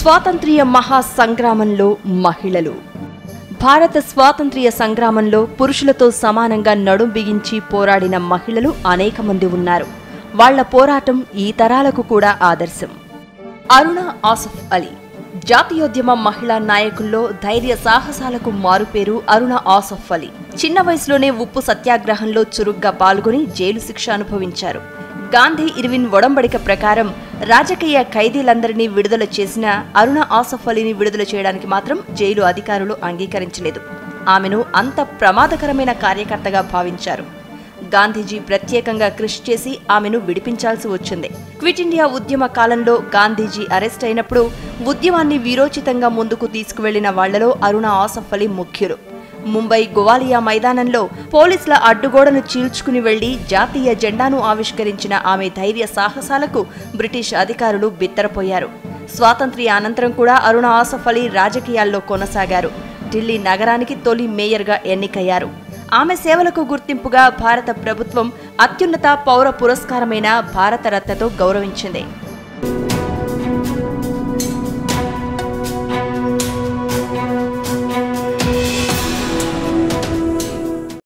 స్వాతంత్ర్య మహాసంగ్రామంలో మహిళలు. భారత స్వాతంత్ర్య సంగ్రామంలో పురుషులతో సమానంగా నడుం బిగించి పోరాడిన మహిళలు అనేక మంది ఉన్నారు. వాళ్ల పోరాటం ఈ తరాలకు కూడా ఆదర్శం. అరుణ ఆసఫ్ అలీ జాతీయోద్యమ మహిళా నాయకుల్లో ధైర్య సాహసాలకు మారుపేరు అరుణ ఆసఫ్ అలీ. చిన్న వయసులోనే ఉప్పు సత్యాగ్రహంలో చురుగ్గా పాల్గొని జైలు శిక్ష అనుభవించారు. గాంధీ ఇర్విన్ ఒడంబడిక ప్రకారం రాజకీయ ఖైదీలందరినీ విడుదల చేసిన అరుణ ఆసఫ్ అలీని విడుదల చేయడానికి మాత్రం జైలు అధికారులు అంగీకరించలేదు. ఆమెను అంత ప్రమాదకరమైన కార్యకర్తగా భావించారు. గాంధీజీ ప్రత్యేకంగా కృషి చేసి ఆమెను విడిపించాల్సి వచ్చింది. క్విట్ ఇండియా ఉద్యమ కాలంలో గాంధీజీ అరెస్ట్ అయినప్పుడు ఉద్యమాన్ని వీరోచితంగా ముందుకు తీసుకువెళ్లిన వాళ్లలో అరుణ ఆసఫ్ అలీ ముఖ్యులు. ముంబై గోవాలియా మైదానంలో పోలీసుల అడ్డుగోడను చీల్చుకుని వెళ్లి జాతీయ జెండాను ఆవిష్కరించిన ఆమె ధైర్య సాహసాలకు బ్రిటిష్ అధికారులు బిత్తరపోయారు. స్వాతంత్ర్య అనంతరం కూడా అరుణ ఆసఫ్ అలీ రాజకీయాల్లో కొనసాగారు. ఢిల్లీ నగరానికి తొలి మేయర్గా ఎన్నికయ్యారు. ఆమె సేవలకు గుర్తింపుగా భారత ప్రభుత్వం అత్యున్నత పౌర పురస్కారమైన భారతరత్నతో గౌరవించింది.